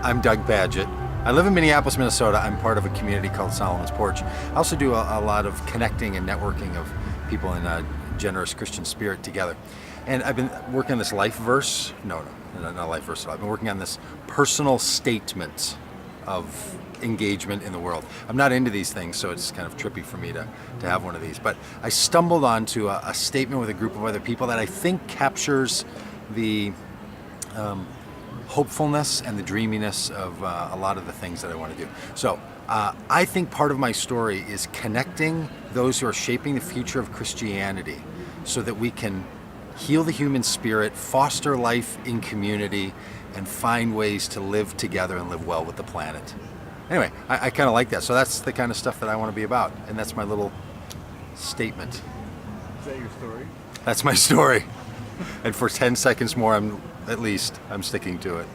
I'm Doug Badgett. I live in Minneapolis, Minnesota. I'm part of a community called Solomon's Porch. I also do a lot of connecting and networking of people in a generous Christian spirit together. And I've been working on this life verse. No, not life verse. I've been working on this personal statement of engagement in the world. I'm not into these things, so it's kind of trippy for me to have one of these. But I stumbled onto a statement with a group of other people that I think captures the hopefulness and the dreaminess of a lot of the things that I want to do. So I think part of my story is connecting those who are shaping the future of Christianity so that we can heal the human spirit, foster life in community, and find ways to live together and live well with the planet. Anyway, I kind of like that. So that's the kind of stuff that I want to be about. And that's my little statement. Is that your story? That's my story. And for 10 seconds more, I'm sticking to it.